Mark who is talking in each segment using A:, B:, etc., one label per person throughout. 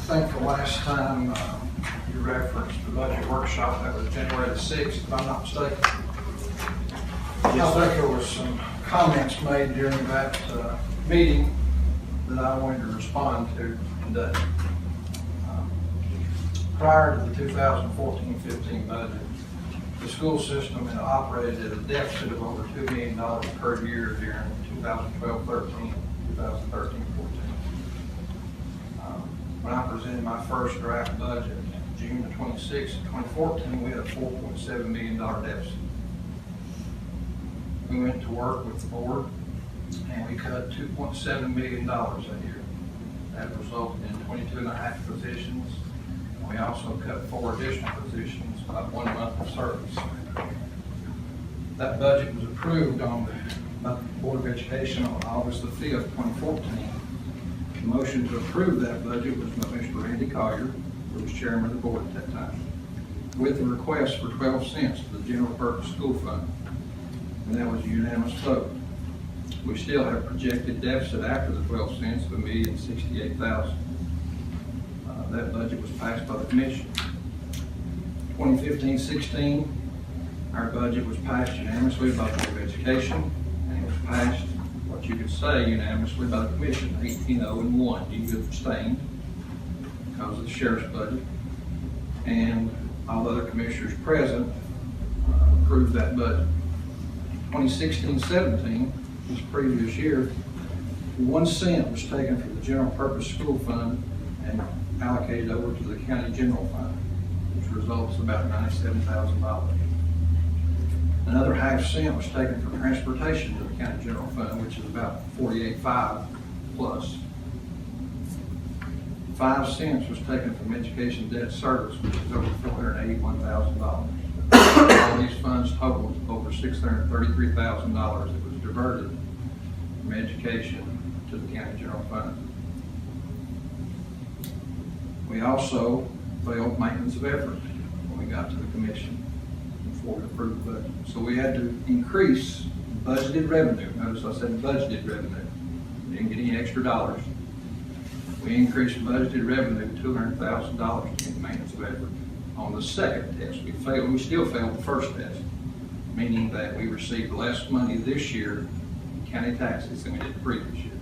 A: think the last time you referenced the budget workshop, that was January the 6th, if I'm not mistaken. I think there was some comments made during that meeting that I wanted to respond to today. Prior to the 2014-15 budget, the school system had operated at a deficit of over $2 million per year during 2012-13, 2013-14. When I presented my first draft budget, June the 26th, 2014, we had a $4.7 million deficit. We went to work with the board and we cut $2.7 million that year. That resulted in 22.5 positions. We also cut 4 additional positions by 1 month of service. That budget was approved by the Board of Education on August the 5th, 2014. The motion to approve that budget was by Mr. Randy Collier, who was chairman of the board at that time, with a request for 12 cents to the general purpose school fund. And that was a unanimous vote. We still have projected deficit after the 12 cents of $1,068,000. That budget was passed by the commission. 2015-16, our budget was passed unanimously by the Board of Education, and it was passed, what you could say, unanimously by the commission, 18-0-1. You abstained because of the sheriff's budget, and all other commissioners present approved that budget. 2016-17, this previous year, 1 cent was taken from the general purpose school fund and allocated over to the county general fund, which results in about $97,000. Another half cent was taken from transportation to the county general fund, which is about $48,500 plus. 5 cents was taken from education debt service, which is over $481,000. All these funds totaled over $633,000 that was diverted from education to the county general fund. We also failed maintenance of effort when we got to the commission before we approved the budget. So we had to increase budgeted revenue. Notice I said budgeted revenue. We didn't get any extra dollars. We increased budgeted revenue $200,000 to get maintenance of effort. On the second test, we still failed the first test, meaning that we received less money this year in county taxes than we did the previous year.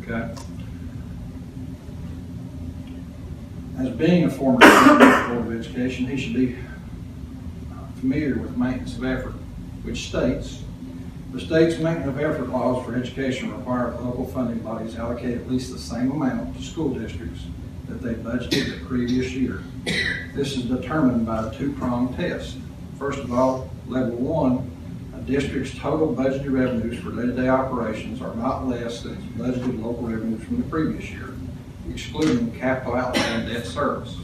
A: Okay? As being a former member of the Board of Education, he should be familiar with maintenance of effort, which states, the state's maintenance of effort laws for education require local funding bodies allocate at least the same amount to school districts that they budgeted the previous year. This is determined by a 2-pronged test. First of all, level 1, a district's total budgeted revenues for day-to-day operations are not less than its budgeted local revenues from the previous year, excluding capital outlay and debt service.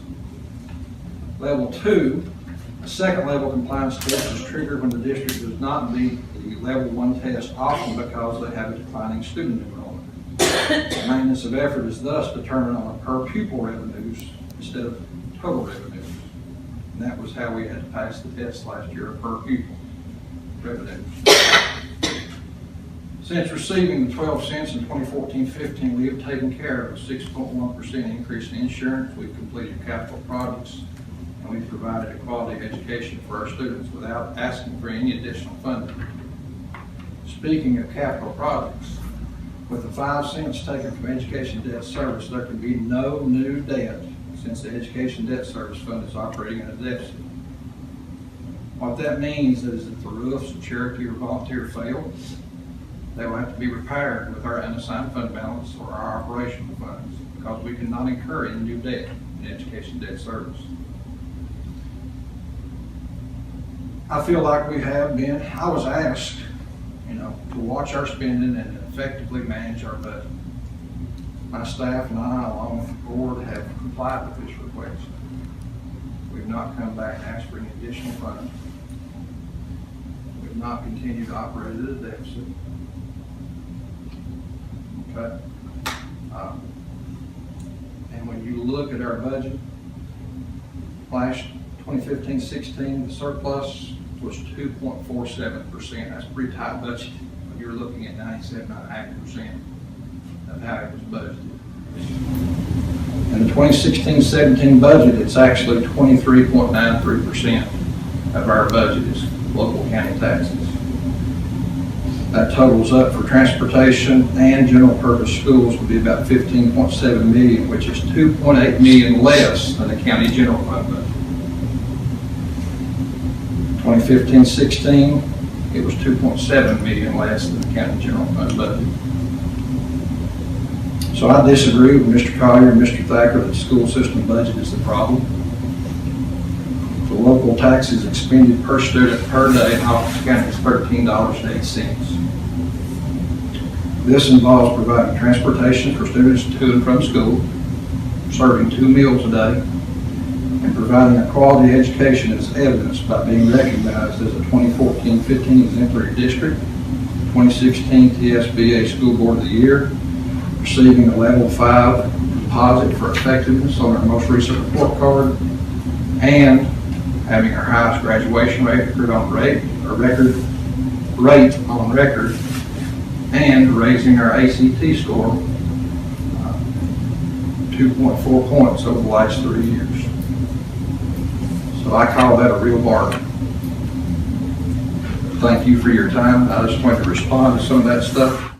A: Level 2, a second level compliance test is triggered when the district does not meet the level 1 test, often because they have a declining student enrollment. Maintenance of effort is thus determined on a per pupil revenues instead of total revenues. And that was how we had to pass the test last year, per pupil revenues. Since receiving the 12 cents in 2014-15, we have taken care of a 6.1% increase in insurance. We've completed capital projects, and we've provided a quality education for our students without asking for any additional funding. Speaking of capital projects, with the 5 cents taken from education debt service, there can be no new debt since the education debt service fund is operating in a deficit. What that means is that the roofs, charity, or volunteer fail, they will have to be repaired with our unassigned fund balance or our operational funds, because we cannot incur any new debt in education debt service. I feel like we have been, I was asked, to watch our spending and effectively manage our budget. My staff and I, along with the board, have complied with this request. We've not come back and asked for any additional funds. We've not continued to operate at a deficit. Okay. And when you look at our budget, last 2015-16, the surplus was 2.47%. That's pretty tight budget. You're looking at 97.5% of how it was budgeted. 2016-17 budget, it's actually 23.93% of our budget is local county taxes. That totals up for transportation and general purpose schools would be about 15.7 million, which is 2.8 million less than the county general fund budget. 2015-16, it was 2.7 million less than the county general fund budget. So I disagree with Mr. Collier and Mr. Thacker that the school system budget is the problem. The local taxes expended per student per day in Hawkins County is $13.08. This involves providing transportation for students to and from school, serving 2 meals a day, and providing a quality education as evidenced by being recognized as a 2014-15 exemplary district, 2016 TSBA School Board of the Year, receiving a level 5 deposit for effectiveness on our most recent report card, and having our highest graduation rate on record, and raising our ACT score 2.4 points over the last 3 years. So I call that a real bargain. Thank you for your time. I just wanted to respond to some of that stuff.